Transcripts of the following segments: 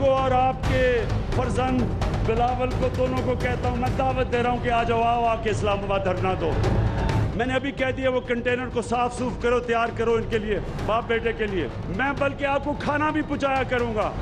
आपको और आपके फर्जंद बिलावल को, दोनों को कहता हूं, मैं दावत दे रहा हूं कि आ जाओ, आओ आके इस्लामाबाद धरना दो। मैंने अभी कह दिया वो कंटेनर को साफ सूफ करो, तैयार करो इनके लिए, बाप बेटे के लिए। मैं बल्कि आपको खाना भी पहुंचाया करूंगा।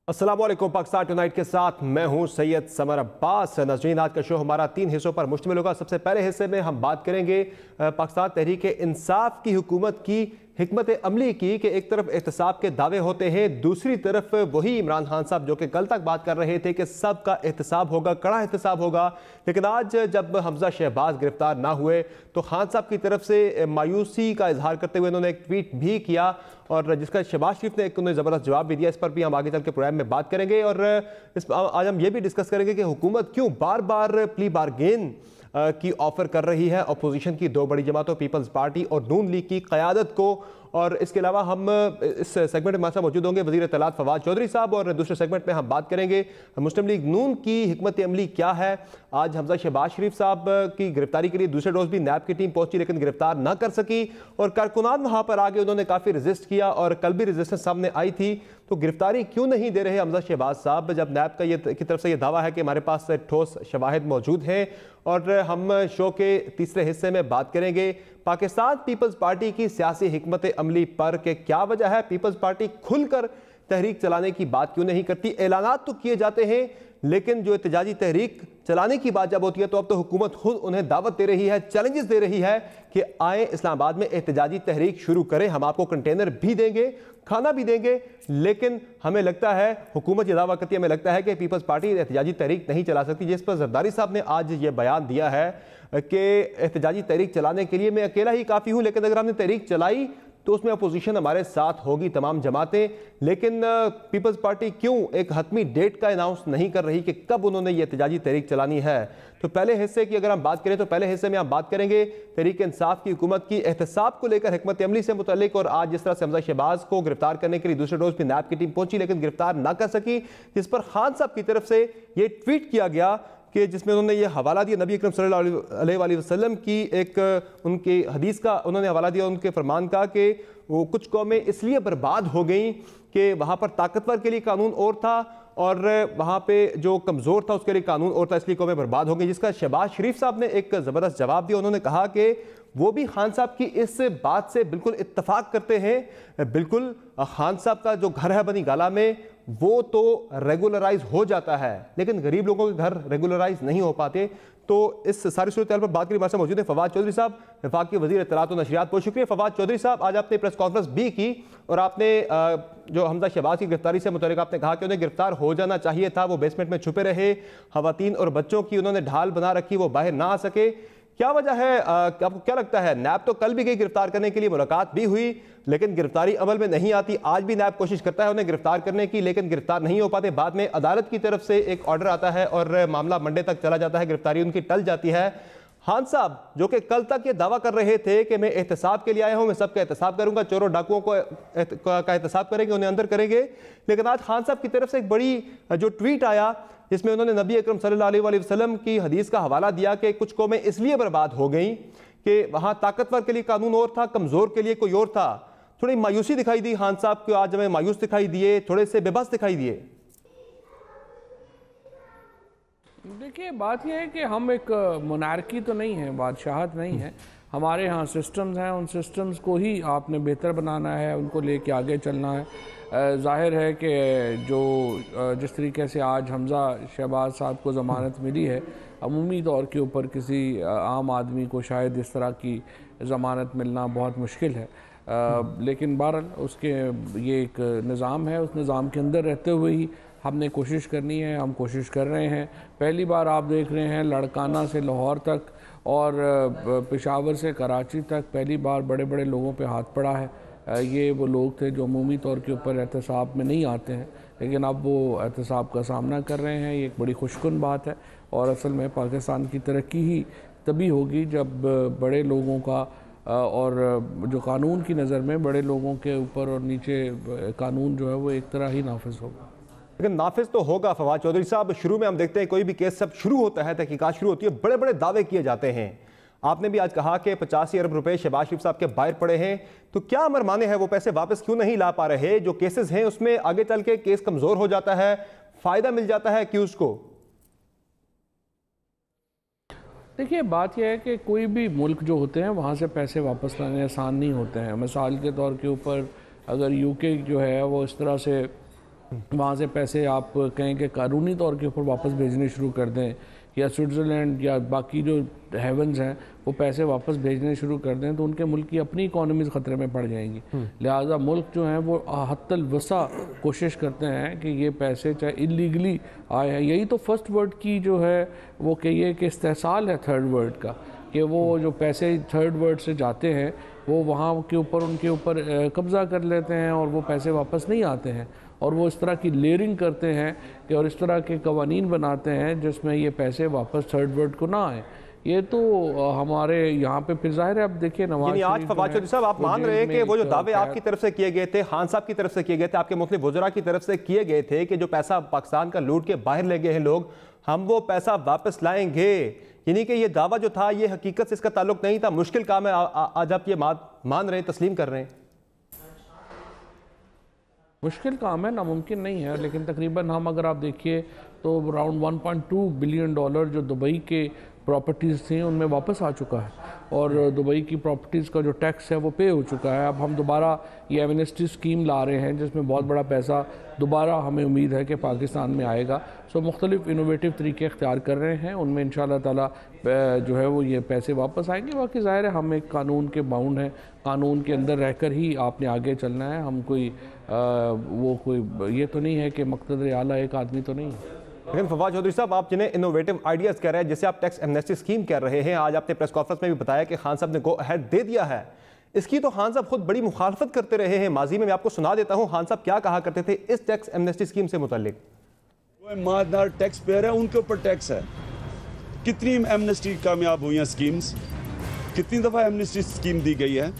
अस्सलाम वालेकुम, पाकिस्तान टुनाइट के साथ मैं हूं सैयद समर अब्बास। नज़रीन, आज का शो हमारा 3 हिस्सों पर मुश्तमिल होगा। सबसे पहले हिस्से में हम बात करेंगे पाकिस्तान तहरीक इंसाफ की हुकूमत की हिकमत अमली की कि एक तरफ एहतसाब के दावे होते हैं, दूसरी तरफ वही इमरान खान साहब जो कि कल तक बात कर रहे थे कि सबका एहतसाब होगा, कड़ा एहतसाब होगा। लेकिन आज जब हमजा शहबाज गिरफ्तार ना हुए तो खान साहब की तरफ से मायूसी का इजहार करते हुए उन्होंने एक ट्वीट भी किया और जिसका शहबाज शरीफ ने उन्हें ज़बरदस्त जवाब भी दिया। इस पर भी हम आगे चल के प्रोग्राम में बात करेंगे और आज हम ये भी डिस्कस करेंगे कि हुकूमत क्यों बार बार प्ली बारगेन की ऑफर कर रही है अपोजिशन की दो बड़ी जमातों पीपल्स पार्टी और नून लीग की क़यादत को। और इसके अलावा हम इस सेगमेंट में हमारे साथ मौजूद होंगे वज़ीर इत्तलात फवाद चौधरी साहब और दूसरे सेगमेंट में हम बात करेंगे मुस्लिम लीग नून की हिकमत अमली क्या है। आज हमजा शहबाज शरीफ साहब की गिरफ्तारी के लिए दूसरे रोज़ भी नैब की टीम पहुंची लेकिन गिरफ्तार ना कर सकी और कारकुनान वहां पर आगे उन्होंने काफ़ी रजिस्ट किया और कल भी रजिस्टेंस सामने आई थी। तो गिरफ्तारी क्यों नहीं दे रहे हमजा शहबाज साहब जब नैब का की तरफ से ये दावा है कि हमारे पास ठोस शवाहिद मौजूद हैं। और हम शो के तीसरे हिस्से में बात करेंगे पाकिस्तान पीपल्स पार्टी की सियासी हिकमत अमली पर कि क्या वजह है पीपल्स पार्टी खुलकर तहरीक चलाने की बात क्यों नहीं करती। ऐलानात तो किए जाते हैं लेकिन जो एहतजाजी तहरीक चलाने की बात जब होती है तो अब तो हुकूमत खुद उन्हें दावत दे रही है, चैलेंजेस दे रही है कि आए इस्लामाबाद में एहतजाजी तहरीक शुरू करें, हम आपको कंटेनर भी देंगे, खाना भी देंगे। लेकिन हमें लगता है हुकूमत ये दावा करती है, हमें लगता है कि पीपल्स पार्टी एहतजाजी तहरीक नहीं चला सकती। जिस पर जरदारी साहब ने आज ये बयान दिया है कि एहतजाजी तहरीक चलाने के लिए मैं अकेला ही काफ़ी हूँ, लेकिन अगर हमने तहरीक चलाई तो उसमें अपोजिशन हमारे साथ होगी तमाम जमातें। लेकिन पीपल्स पार्टी क्यों एक हतमी डेट का अनाउंस नहीं कर रही कि कब उन्होंने ये एहतजाजी तहरीक चलानी है। तो पहले हिस्से की अगर हम बात करें तो पहले हिस्से में हम बात करेंगे तहरीक इंसाफ की हुकूमत की एहतसाब को लेकर हिकमत अमली से मुतल्लिक और आज जिस तरह से हमजा शहबाज को गिरफ्तार करने के लिए दूसरे रोज भी नैब की टीम पहुंची लेकिन गिरफ्तार ना कर सकी, जिस पर खान साहब की तरफ से ये ट्वीट किया गया कि जिसमें उन्होंने ये हवाला दिया नबी अकरम सल्लल्लाहु अलैहि वसल्लम की एक उनकी हदीस का उन्होंने हवाला दिया उनके फरमान का कि वो कुछ कौमें इसलिए बर्बाद हो गई कि वहाँ पर ताकतवर के लिए कानून और था और वहाँ पे जो कमज़ोर था उसके लिए कानून और था, इसलिए कौमें बर्बाद हो गई। जिसका शहबाज शरीफ साहब ने एक ज़बरदस्त जवाब दिया। उन्होंने कहा कि वो भी खान साहब की इस बात से बिल्कुल इत्तफाक करते हैं। बिल्कुल खान साहब का जो घर है बनी गाला में वो तो रेगुलराइज हो जाता है लेकिन गरीब लोगों के घर रेगुलराइज नहीं हो पाते। तो इस सारी सूरत पर बात के लिए हमारे साथ मौजूद है फवाद चौधरी साहब, वफाक के वज़ीर इत्तलात और नशरियात। बहुत शुक्रिया फवाद चौधरी साहब, आज आपने प्रेस कॉन्फ्रेंस भी की और आपने जो हमजा शहबाज की गिरफ्तारी से मुतल्लिक आपने कहा कि उन्हें गिरफ्तार हो जाना चाहिए था, वो बेसमेंट में छुपे रहे, खवातीन और बच्चों की उन्होंने ढाल बना रखी, वो बाहर ना आ सके। क्या वजह है, आपको क्या लगता है? नैब तो कल भी गई गिरफ्तार करने के लिए, मुलाकात भी हुई लेकिन गिरफ्तारी अमल में नहीं आती। आज भी नैब कोशिश करता है उन्हें गिरफ्तार करने की लेकिन गिरफ्तार नहीं हो पाते। बाद में अदालत की तरफ से एक ऑर्डर आता है और मामला मंडे तक चला जाता है, गिरफ्तारी उनकी टल जाती है। खान साहब जो कि कल तक ये दावा कर रहे थे कि मैं एहतसाब के लिए आया हूं, मैं सबका एहतसाब करूंगा, चोरों डाकुओं का एहतसाब करेंगे, उन्हें अंदर करेंगे, लेकिन आज खान साहब की तरफ से एक बड़ी जो ट्वीट आया जिसमें उन्होंने नबी अकरम सल्लल्लाहु अलैहि वसल्लम की हदीस का हवाला दिया कि कुछ कौमें इसलिए बर्बाद हो गई कि वहां ताकतवर के लिए कानून और था, कमजोर के लिए कोई और था। थोड़ी मायूसी दिखाई दी खान साहब को, आज हमें मायूस दिखाई दिए, थोड़े से बेबस दिखाई दिए। देखिए बात यह है कि हम एक मोनार्की तो नहीं है, बादशाहत नहीं है, हमारे यहाँ सिस्टम्स हैं, उन सिस्टम्स को ही आपने बेहतर बनाना है, उनको लेके आगे चलना है। ज़ाहिर है कि जो जिस तरीके से आज हमजा शहबाज साहब को ज़मानत मिली है, अमूमी तौर के ऊपर किसी आम आदमी को शायद इस तरह की ज़मानत मिलना बहुत मुश्किल है। लेकिन बहरहाल उसके ये एक निज़ाम है, उस निज़ाम के अंदर रहते हुए ही हमने कोशिश करनी है, हम कोशिश कर रहे हैं। पहली बार आप देख रहे हैं लड़काना से लाहौर तक और पेशावर से कराची तक पहली बार बड़े बड़े लोगों पे हाथ पड़ा है। ये वो लोग थे जो अमूमी तौर के ऊपर एहतसाब में नहीं आते हैं लेकिन अब वो एहतसाब का सामना कर रहे हैं। ये एक बड़ी खुशकुन बात है और असल में पाकिस्तान की तरक्की ही तभी होगी जब बड़े लोगों का और जो कानून की नज़र में बड़े लोगों के ऊपर और नीचे कानून जो है वो एक तरह ही नाफिज होगा। लेकिन नाफिज तो होगा फवाद चौधरी साहब। शुरू में हम देखते हैं कोई भी केस सब शुरू होता है, तहकीकात शुरू होती है, बड़े बड़े दावे किए जाते हैं। आपने भी आज कहा कि 85 अरब रुपए शहबाज शरीफ साहब के बाहर पड़े हैं, तो क्या अमर माने हैं वो पैसे वापस क्यों नहीं ला पा रहे? जो केसेस हैं उसमें आगे चल के केस कमजोर हो जाता है, फायदा मिल जाता है एक्यूज को। देखिए, बात यह है कि कोई भी मुल्क जो होते हैं वहाँ से पैसे वापस लाने आसान नहीं होते हैं। मिसाल के तौर के ऊपर अगर यूके जो है वो इस तरह से वहाँ से पैसे आप कहें कि कानूनी तौर के ऊपर वापस भेजने शुरू कर दें, या स्विट्ज़रलैंड या बाकी जो हेवन्स हैं वो पैसे वापस भेजने शुरू कर दें, तो उनके मुल्क की अपनी इकॉनमीज़ ख़तरे में पड़ जाएंगी। लिहाजा मुल्क जो हैं वो हत्तल वसा कोशिश करते हैं कि ये पैसे चाहे इलीगली आए हैं। यही तो फर्स्ट वर्ल्ड की जो है वो कहिए कि इस्तेहसाल है थर्ड वर्ल्ड का, कि वो जो पैसे थर्ड वर्ल्ड से जाते हैं वो वहाँ के ऊपर उनके ऊपर कब्ज़ा कर लेते हैं और वो पैसे वापस नहीं आते हैं, और वो इस तरह की लेयरिंग करते हैं कि और इस तरह के कवानीन बनाते हैं जिसमें ये पैसे वापस थर्ड वर्ल्ड को ना आए। ये तो हमारे यहाँ पे फिर जाहिर है, अब देखिए नवाज आज फवाद चौधरी साहब आप मान रहे हैं कि वो जो दावे आपकी तरफ से किए गए थे, खान साहब की तरफ से किए गए थे, आपके मुख्तलिफ वज़रा की तरफ से किए गए थे कि जो पैसा पाकिस्तान का लूट के बाहर ले गए हैं लोग, हम वो पैसा वापस लाएंगे, यानी कि ये दावा जो था ये हकीकत से इसका ताल्लुक नहीं था, मुश्किल काम है, आज आप ये मान रहे हैं, तस्लीम कर रहे हैं? मुश्किल काम है, नामुमकिन नहीं है, लेकिन तकरीबन हम अगर आप देखिए तो अराउंड 1.2 बिलियन डॉलर जो दुबई के प्रॉपर्टीज़ थी उनमें वापस आ चुका है, और दुबई की प्रॉपर्टीज़ का जो टैक्स है वो पे हो चुका है। अब हम दोबारा ये एमनेस्टी स्कीम ला रहे हैं जिसमें बहुत बड़ा पैसा दोबारा हमें उम्मीद है कि पाकिस्तान में आएगा। सो मुख्तलिफ इनोवेटिव तरीके अख्तियार कर रहे हैं, उनमें इंशाअल्लाह ताला जो है वो ये पैसे वापस आएंगे। बाकी ज़ाहिर है हम एक कानून के बाउंड हैं, कानून के अंदर रहकर ही आपने आगे चलना है। हम कोई वो कोई ये तो नहीं है कि मक़सद आला एक आदमी तो नहीं है। लेकिन फवाद चौधरी साहब, आप जिन्हें इनोवेटिव आइडियाज़ कह रहे हैं, जैसे आप टैक्स एमनेस्टी स्कीम कह रहे हैं, आज आपने प्रेस कॉन्फ्रेंस में भी बताया कि खान साहब ने गो अहेड दे दिया है, इसकी तो खान साहब खुद बड़ी मुखालफत करते रहे हैं माजी में। मैं आपको सुना देता हूं खान साहब क्या कहा करते थे इस टैक्स एमनेस्टी स्कीम से मुतालिक। वो ईमानदार टैक्स पेयर है, उनके ऊपर टैक्स है। कितनी एमनेस्टी कामयाब हुई हैं स्कीम्स, कितनी दफ़ा एमनेस्टी स्कीम दी गई है।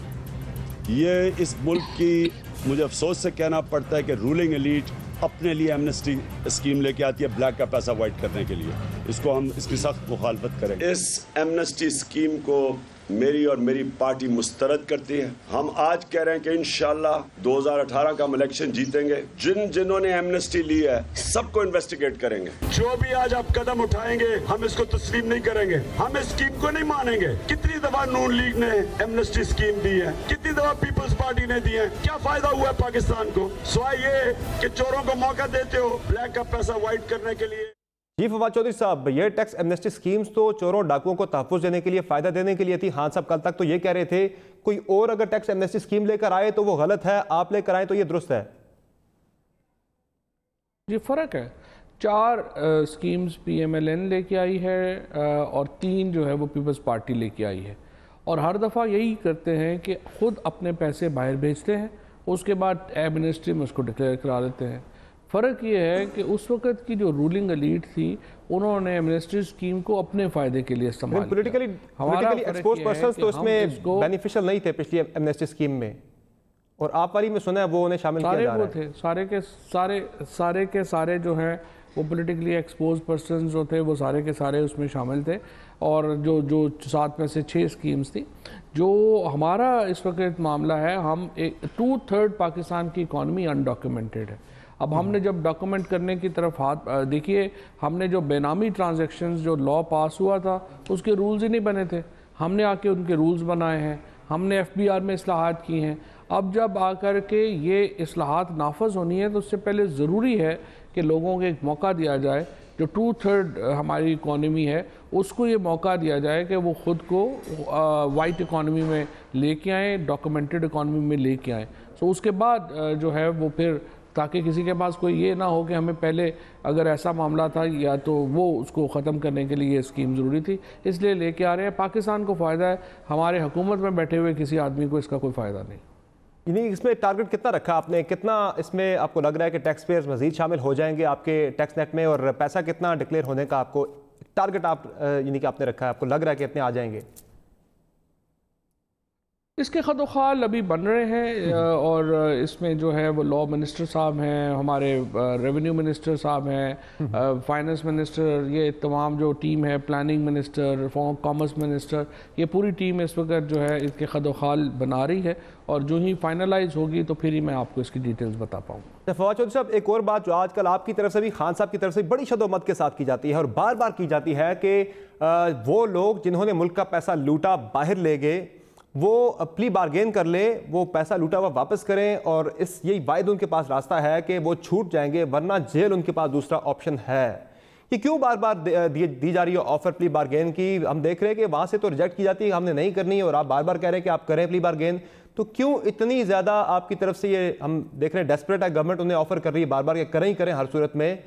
ये इस मुल्क की मुझे अफसोस से कहना पड़ता है कि रूलिंग एलीट अपने लिए एमनेस्टी स्कीम लेके आती है ब्लैक का पैसा वाइट करने के लिए। इसको हम इसकी सख्त मुखालफत करेंगे। इस एमनेस्टी स्कीम को मेरी और मेरी पार्टी मुस्तरद करती है। हम आज कह रहे हैं कि इंशाल्लाह 2018 का हम इलेक्शन जीतेंगे। जिन्होंने एमनेस्टी ली है सबको इन्वेस्टिगेट करेंगे। जो भी आज आप कदम उठाएंगे हम इसको तस्लीम नहीं करेंगे, हम इस स्कीम को नहीं मानेंगे। कितनी दफा नून लीग ने एमनेस्टी स्कीम दी है, कितनी दफा पीपल्स पार्टी ने दी है, क्या फायदा हुआ है पाकिस्तान को? सिवाय ये कि चोरों को मौका देते हो ब्लैक का पैसा व्हाइट करने के लिए। जी फवाद चौधरी साहब, ये टैक्स एमनेस्टी स्कीम्स तो चोरों डाकुओं को तहफ़्फ़ुज़ देने के लिए, फ़ायदा देने के लिए थी। खान साहब कल तक तो ये कह रहे थे कोई और अगर टैक्स एमनेस्टी स्कीम लेकर आए तो वो गलत है, आप लेकर आए तो ये दुरुस्त है। जी फ़र्क है, 4 स्कीम्स PMLN लेके आई है और 3 जो है वो पीपल्स पार्टी लेके आई है, और हर दफ़ा यही करते हैं कि ख़ुद अपने पैसे बाहर भेजते हैं, उसके बाद एमनेस्टी में उसको डिक्लेयर करा देते हैं। फ़र्क ये है कि उस वक्त की जो रूलिंग एलीट थी उन्होंने एमनेस्टी स्कीम को अपने फ़ायदे के लिए इस्तेमाल किया। पॉलिटिकली एक्सपोज्ड पर्संस तो इसमें बेनिफिशियल नहीं थे पिछली एमनेस्टी स्कीम में, और आप वाली में सुना है वो उन्हें शामिल किया जा रहा है। थे सारे के सारे जो हैं वो पॉलिटिकली एक्सपोज पर्सन जो थे वो सारे के सारे उसमें शामिल थे, और जो 7 में से 6 स्कीम्स थी। जो हमारा इस वक्त मामला है, हम 2/3 पाकिस्तान की इकॉनमी अनडॉक्यूमेंटेड है। अब हमने जब डॉक्यूमेंट करने की तरफ हाथ देखिए, हमने जो बेनामी ट्रांजैक्शंस जो लॉ पास हुआ था उसके रूल्स ही नहीं बने थे, हमने आके उनके रूल्स बनाए हैं, हमने FBR में इस्लाहात की हैं। अब जब आकर के ये इस्लाहात नाफज होनी है तो उससे पहले ज़रूरी है कि लोगों को एक मौका दिया जाए, जो 2/3 हमारी इकॉनमी है उसको ये मौका दिया जाए कि वो ख़ुद को वाइट इकॉनमी में लेके आएँ, डॉक्यूमेंटेड इकॉनमी में लेके आएँ। सो उसके बाद जो है वो फिर, ताकि किसी के पास कोई ये ना हो कि हमें पहले अगर ऐसा मामला था या तो वो उसको ख़त्म करने के लिए ये स्कीम ज़रूरी थी, इसलिए लेके आ रहे हैं। पाकिस्तान को फ़ायदा है, हमारे हुकूमत में बैठे हुए किसी आदमी को इसका कोई फ़ायदा नहीं। यानी इसमें टारगेट कितना रखा आपने, कितना इसमें आपको लग रहा है कि टैक्स पेयर्स मजीद शामिल हो जाएंगे आपके टैक्स नेट में, और पैसा कितना डिक्लेयर होने का आपको टारगेट आप यानी कि आपने रखा है, आपको लग रहा है कि इतने आ जाएंगे? इसके खदोखाल अभी बन रहे हैं और इसमें जो है वो लॉ मिनिस्टर साहब हैं, हमारे रेवेन्यू मिनिस्टर साहब हैं, फाइनेंस मिनिस्टर, ये तमाम जो टीम है, प्लानिंग मिनिस्टर, कॉमर्स मिनिस्टर, ये पूरी टीम इस वक्त जो है इसके खदोखाल बना रही है और जो ही फाइनलाइज होगी तो फिर ही मैं आपको इसकी डिटेल्स बता पाऊँगा। फवाद चौधरी साहब, एक और बात जो आजकल आपकी तरफ से भी, खान साहब की तरफ से बड़ी शदोमत के साथ की जाती है और बार बार की जाती है कि वो लोग जिन्होंने मुल्क का पैसा लूटा बाहर ले गए, वो प्ली बार्गेन कर ले, वो पैसा लूटा हुआ वापस करें और यही वायद उनके पास रास्ता है कि वो छूट जाएंगे, वरना जेल उनके पास दूसरा ऑप्शन है। ये क्यों बार बार दी जा रही है ऑफर प्ली बार्गेन की? हम देख रहे हैं कि वहां से तो रिजेक्ट की जाती है, हमने नहीं करनी है, और आप बार बार कह रहे हैं कि आप करें प्ली बार्गेन। तो क्यों इतनी ज़्यादा आपकी तरफ से ये हम देख रहे हैं डेस्परेट है गवर्नमेंट, उन्हें ऑफर कर रही है बार बार कि करें ही करें हर सूरत में?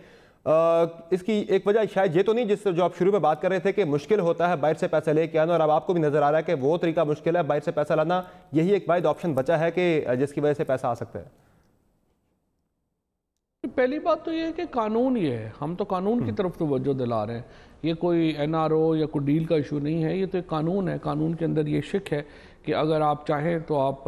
इसकी एक वजह शायद ये तो नहीं, जिस जो आप शुरू में बात कर रहे थे कि मुश्किल होता है बाहर से पैसा लेके आना, और अब आपको भी नजर आ रहा है कि वो तरीका मुश्किल है, बाहर से पैसा लाना यही एक वाहिद ऑप्शन बचा है कि जिसकी वजह से पैसा आ सकता है? पहली बात तो ये है कि कानून ये है, हम तो कानून की तरफ तवज्जो दिला रहे हैं। ये कोई एनआरओ या कोई डील का इशू नहीं है, ये तो एक कानून है। कानून के अंदर ये शिक है कि अगर आप चाहें तो आप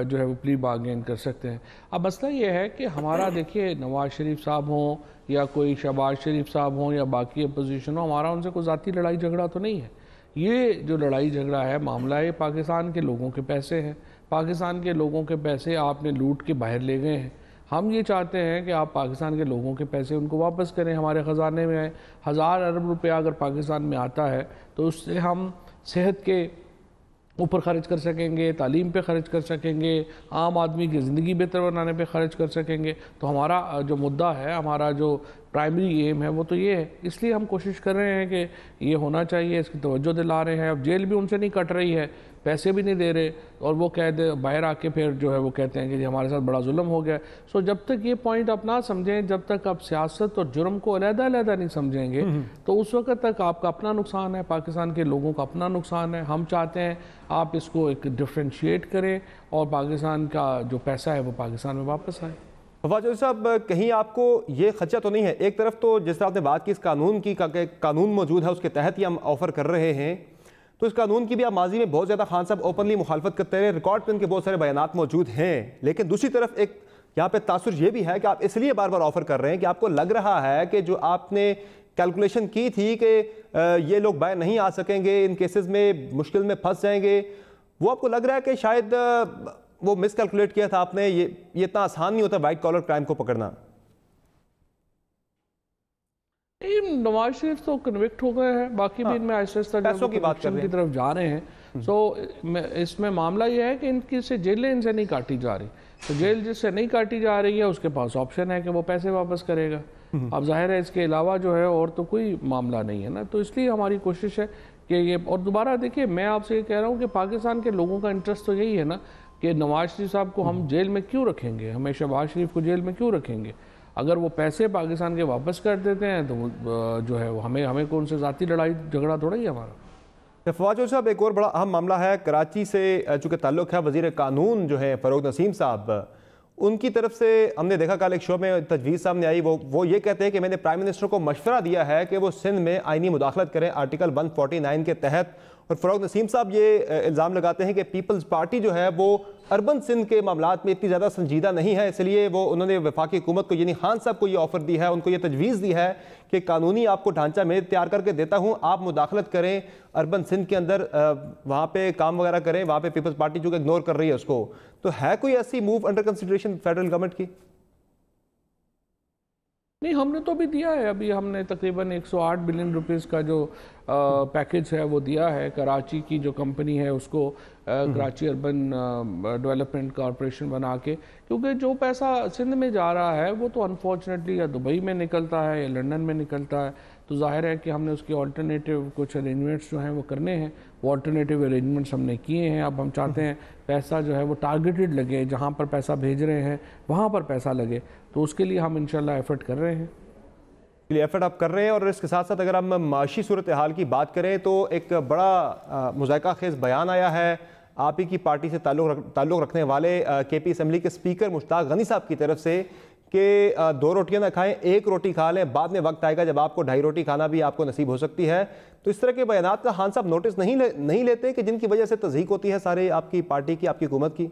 जो है वो प्ली बार्गेन कर सकते हैं। अब मसला ये है कि हमारा देखिए, नवाज शरीफ साहब हों या कोई शहबाज शरीफ साहब हों या बाकी अपोजिशन हो, हमारा उनसे कोई ज़ाती लड़ाई झगड़ा तो नहीं है। ये जो लड़ाई झगड़ा है, मामला है, पाकिस्तान के लोगों के पैसे हैं। पाकिस्तान के लोगों के पैसे आपने लूट के बाहर ले गए हैं। हम ये चाहते हैं कि आप पाकिस्तान के लोगों के पैसे उनको वापस करें। हमारे ख़जाने में 1000 अरब रुपया अगर पाकिस्तान में आता है तो उससे हम सेहत के ऊपर ख़र्च कर सकेंगे, तालीम पे ख़र्च कर सकेंगे, आम आदमी की ज़िंदगी बेहतर बनाने पे ख़र्च कर सकेंगे। तो हमारा जो मुद्दा है, हमारा जो प्राइमरी एम है वो तो ये है। इसलिए हम कोशिश कर रहे हैं कि ये होना चाहिए, इसकी तवज्जो दिला रहे हैं। अब जेल भी उनसे नहीं कट रही है, पैसे भी नहीं दे रहे, और वो कह दे बाहर आके फिर जो है वो कहते हैं कि जी हमारे साथ बड़ा जुल्म हो गया। सो जब तक ये पॉइंट आप ना समझें, जब तक आप सियासत और जुर्म को अलग-अलग नहीं समझेंगे, तो उस वक्त तक आपका अपना नुकसान है, पाकिस्तान के लोगों का अपना नुकसान है। हम चाहते हैं आप इसको एक डिफ्रेंशिएट करें और पाकिस्तान का जो पैसा है वो पाकिस्तान में वापस आए। फवाद चौधरी साहब, कहीं आपको ये खदशा तो नहीं है? एक तरफ तो जिस तरह आपने बात की इस कानून की, कानून मौजूद है, उसके तहत ही हम ऑफर कर रहे हैं, तो इस कानून की भी आप माजी में बहुत ज़्यादा खान साहब ओपनली मुखालफत करते रहे, रिकॉर्ड पे उनके बहुत सारे बयानात मौजूद हैं। लेकिन दूसरी तरफ एक यहाँ पे तासुर ये भी है कि आप इसलिए बार बार ऑफर कर रहे हैं कि आपको लग रहा है कि जो आपने कैलकुलेशन की थी कि ये लोग बाहर नहीं आ सकेंगे, इन केसेस में मुश्किल में फंस जाएंगे, वो आपको लग रहा है कि शायद वो मिस कैलकुलेट किया था आपने। ये इतना आसान नहीं होता वाइट कॉलर क्राइम को पकड़ना। नवाज शरीफ तो कन्विक्ट हो गए हैं, बाकी भी इनमें आहिस्ता पैसों की बात की तरफ जा रहे हैं। सो इसमें मामला यह है कि इनकी से जेलें इनसे नहीं काटी जा रही, तो जेल जिससे नहीं काटी जा रही है उसके पास ऑप्शन है कि वो पैसे वापस करेगा। अब जाहिर है इसके अलावा जो है और तो कोई मामला नहीं है ना, तो इसलिए हमारी कोशिश है कि ये, और दोबारा देखिए मैं आपसे ये कह रहा हूँ कि पाकिस्तान के लोगों का इंटरेस्ट तो यही है ना कि नवाज शरीफ साहब को हम जेल में क्यों रखेंगे, हमें शहबाज शरीफ को जेल में क्यों रखेंगे? अगर वो पैसे पाकिस्तान के वापस कर देते हैं तो जो है वो हमें कौन से ज़ाती लड़ाई झगड़ा थोड़ा ही हमारा। फवाद चौधरी साहब, एक और बड़ा अहम मामला है कराची से चूँकि ताल्लुक़ है, वज़ीर कानून जो है फ़ारूक नसीम साहब, उनकी तरफ से हमने देखा कल एक शो में तजवीज़ सामने आई, वो ये कहते हैं कि मैंने प्राइम मिनिस्टर को मशवरा दिया है कि वो सिंध में आइनी मुदाखलत करें आर्टिकल 149 के तहत। और फ़ारूक नसीम साहब ये इल्ज़ाम लगाते हैं कि पीपल्स पार्टी जो है वो अर्बन सिंध के मामलात में इतनी ज़्यादा संजीदा नहीं है, इसलिए वो उन्होंने वफाकी हुकूमत को यानी खान साहब को ये ऑफ़र दी है, उनको ये तजवीज़ दी है कि कानूनी आपको ढांचा मैं तैयार करके देता हूँ, आप मुदाखलत करें अर्बन सिंध के अंदर, वहाँ पे काम वगैरह करें, वहाँ पे पीपल्स पार्टी जो इग्नोर कर रही है उसको। तो है कोई ऐसी move under consideration federal government की? नहीं, हमने तो अभी दिया है, अभी हमने तकरीबन 108 बिलियन रुपीस का जो पैकेज है वो दिया है। कराची की जो कंपनी है उसको कराची अर्बन डेवलपमेंट कॉरपोरेशन बना के, क्योंकि जो पैसा सिंध में जा रहा है वो तो अनफॉर्चुनेटली या दुबई में निकलता है या लंदन में निकलता है, तो जाहिर है कि हमने उसके ऑल्टरनेटिव कुछ अरेंजमेंट्स जो हैं वो करने हैं। वो ऑल्टरनेटिव अरेंजमेंट्स हमने किए हैं। अब हम चाहते हैं पैसा जो है वो टारगेटेड लगे, जहाँ पर पैसा भेज रहे हैं वहाँ पर पैसा लगे, तो उसके लिए हम इंशाल्लाह एफर्ट कर रहे हैं। एफर्ट आप कर रहे हैं। और इसके साथ साथ अगर हम माशी सूरत हाल की बात करें तो एक बड़ा मुज़ायका खेज़ बयान आया है आप ही की पार्टी से ताल्लुक़ रखने वाले केपी असम्बली के स्पीकर मुश्ताक गनी साहब की तरफ से कि 2 रोटियां ना खाएं, 1 रोटी खा लें, बाद में वक्त आएगा जब आपको 2.5 रोटी खाना भी आपको नसीब हो सकती है। तो इस तरह के बयानात का खान साहब नोटिस नहीं लेते कि जिनकी वजह से तज़हीक होती है सारे आपकी पार्टी की, आपकी हुकूमत की?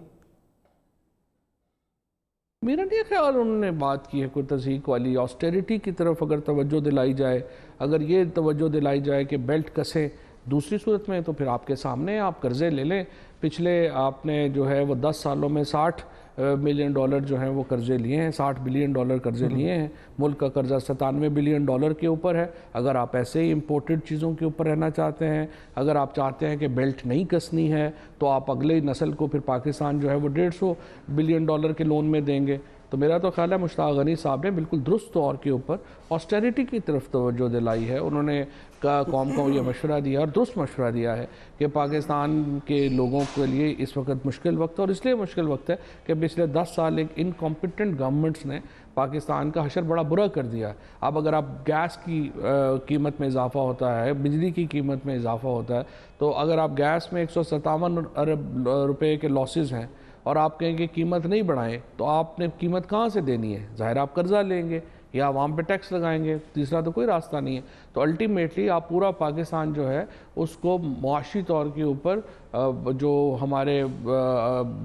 मेरा नहीं ख्याल उन्होंने बात की है कोई तज़हीक वाली। ऑस्टेरिटी की तरफ अगर तवज्जो दिलाई जाए, अगर ये तवज्जो दिलाई जाए कि बेल्ट कसें, दूसरी सूरत में तो फिर आपके सामने आप कर्ज़े ले लें। पिछले आपने जो है वो 10 सालों में 60 मिलियन डॉलर जो हैं वो कर्ज़े लिए हैं, 60 बिलियन डॉलर कर्ज़े लिए हैं। मुल्क का कर्ज़ा 97 बिलियन डॉलर के ऊपर है। अगर आप ऐसे ही इम्पोर्टेड चीज़ों के ऊपर रहना चाहते हैं, अगर आप चाहते हैं कि बेल्ट नहीं कसनी है, तो आप अगले नस्ल को फिर पाकिस्तान जो है वो 150 बिलियन डॉलर के लोन में देंगे। तो मेरा तो ख्याल है मुश्ताक गनी साहब ने बिल्कुल दुरुस्त तौर के ऊपर ऑस्टेरिटी की तरफ तवज्जो दिलाई है। उन्होंने कौम को ये मशवरा दिया और दुरुस्त मशवरा दिया है कि पाकिस्तान के लोगों के लिए इस वक्त मुश्किल वक्त है, और इसलिए मुश्किल वक्त है कि पिछले 10 साल एक इनकॉम्पिटेंट गवर्नमेंट्स ने पाकिस्तान का हशर बड़ा बुरा कर दिया है। अब अगर आप गैस की कीमत में इजाफा होता है, बिजली की कीमत में इजाफा होता है, तो अगर आप गैस में 157 अरब रुपए के लॉसेस हैं और आप कहें कि कीमत नहीं बढ़ाएं, तो आपने कीमत कहाँ से देनी है? ज़ाहिर आप कर्जा लेंगे या आवाम पे टैक्स लगाएंगे, तीसरा तो कोई रास्ता नहीं है। तो अल्टीमेटली आप पूरा पाकिस्तान जो है उसको मुआशी तौर के ऊपर जो हमारे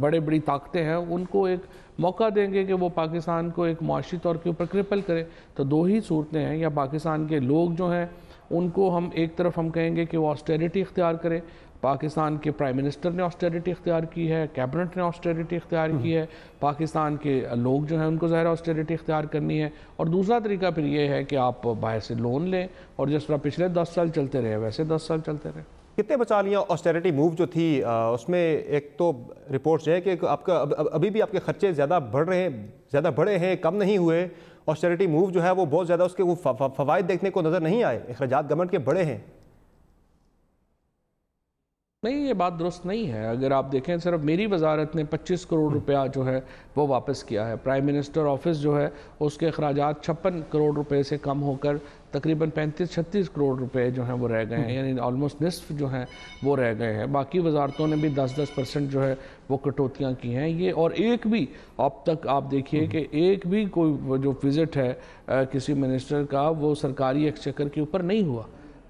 बड़े बड़ी ताकतें हैं उनको एक मौका देंगे कि वो पाकिस्तान को एक मुआशी तौर के ऊपर क्रिपल करें। तो 2 ही सूरतें हैं, या पाकिस्तान के लोग जो हैं उनको हम एक तरफ हम कहेंगे कि वो ऑस्टेरिटी इख्तियार करें। पाकिस्तान के प्राइम मिनिस्टर ने ऑस्टेरिटी इख्तियार की है, कैबिनेट ने ऑस्टेरिटी इख्तियार की है, पाकिस्तान के लोग जो हैं उनको ज़ाहिर ऑस्टेरिटी इख्तियार करनी है। और दूसरा तरीका फिर ये है कि आप बाहर से लोन लें और जिस तरह पिछले 10 साल चलते रहे वैसे 10 साल चलते रहे। कितने बचा लिया ऑस्टेरिटी मूव जो थी उसमें? एक तो रिपोर्ट है कि आपका अभी भी आपके खर्चे ज़्यादा बढ़े हैं, कम नहीं हुए। ऑस्टेरिटी मूव जो है वो बहुत ज़्यादा उसके वो फ़वाइद देखने को नज़र नहीं आए, अखराजात गवर्नमेंट के बड़े हैं। नहीं, ये बात दुरुस्त नहीं है। अगर आप देखें, सिर्फ मेरी वजारत ने 25 करोड़ रुपया जो है वो वापस किया है। प्राइम मिनिस्टर ऑफिस जो है उसके अखराजात 56 करोड़ रुपए से कम होकर तकरीबन 35-36 करोड़ रुपए जो हैं वो रह गए हैं, यानी ऑलमोस्ट निस्फ जो हैं वो रह गए हैं। बाकी वजारतों ने भी 10% जो है वो कटौतियाँ की हैं। ये और एक भी अब तक आप देखिए कि एक भी कोई जो विज़िट है किसी मिनिस्टर का वो सरकारी एक्सचेकर के ऊपर नहीं हुआ।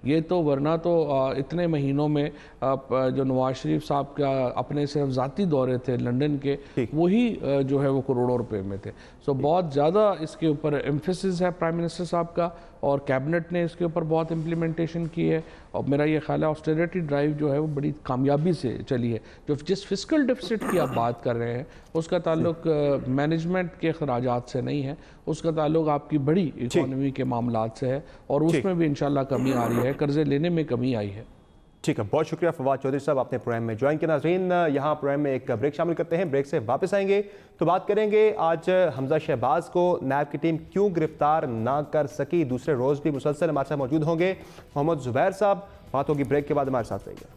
ये तो वरना तो इतने महीनों में जो नवाज शरीफ साहब का अपने सिर्फ ज़ाती दौरे थे लंदन के, वही जो है वो करोड़ों रुपए में थे। सो बहुत ज़्यादा इसके ऊपर एम्फेसिस है प्राइम मिनिस्टर साहब का, और कैबिनेट ने इसके ऊपर बहुत इम्प्लीमेंटेशन की है। और मेरा ये ख्याल है ऑस्टेरिटी ड्राइव जो है वो बड़ी कामयाबी से चली है। जो जिस फिस्कल डिफिसिट की आप बात कर रहे हैं उसका ताल्लुक मैनेजमेंट के अखराजात से नहीं है, उसका ताल्लुक आपकी बड़ी इकोनॉमी के मामलात से है, और उसमें भी इंशाल्लाह कमी आ रही है, कर्जे लेने में कमी आई है। ठीक है, बहुत शुक्रिया फवाद चौधरी साहब, आपने प्रोग्राम में ज्वाइन किया। नाज़रीन, यहाँ प्रोग्राम में एक ब्रेक शामिल करते हैं, ब्रेक से वापस आएंगे तो बात करेंगे आज हमजा शहबाज को नैब की टीम क्यों गिरफ्तार ना कर सकी। दूसरे रोज़ भी मुसलसल हमारे साथ मौजूद होंगे मोहम्मद ज़ुबैर साहब। बात होगी ब्रेक के बाद, हमारे साथ रहिएगा।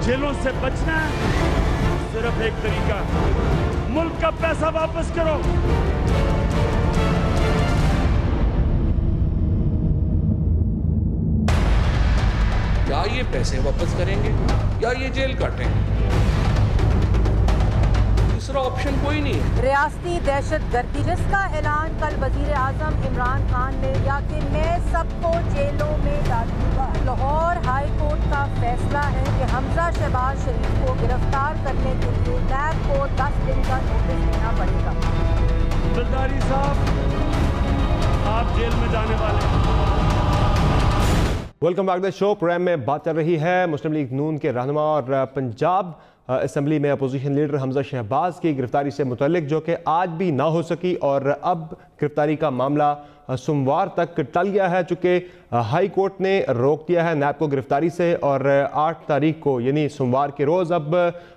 जेलों से बचना है, सिर्फ एक तरीका, मुल्क का पैसा वापस करो। या ये पैसे वापस करेंगे या ये जेल काटेंगे, दूसरा ऑप्शन कोई नहीं है। रियासती दहशतगर्दी जिसका ऐलान कल वजीर आजम इमरान खान ने किया कि मैं सबको जेलों में डालूंगा। लाहौर हाई कोर्ट का फैसला है कि हमजा शहबाज शरीफ को गिरफ्तार करने के लिए नैब को 10 दिन का नोटिस देना पड़ेगा। जरदारी साहब, आप जेल में जाने वाले हैं। Welcome back the show. Programme में बात चल रही है मुस्लिम लीग नून के रहनुमा और पंजाब असम्बली में अपोजिशन लीडर हमजा शहबाज की गिरफ्तारी से मुतल्लिक, जो कि आज भी ना हो सकी और अब गिरफ्तारी का मामला सोमवार तक टल गया है, चूँकि हाई कोर्ट ने रोक दिया है नैब को गिरफ्तारी से। और 8 तारीख को यानी सोमवार के रोज़ अब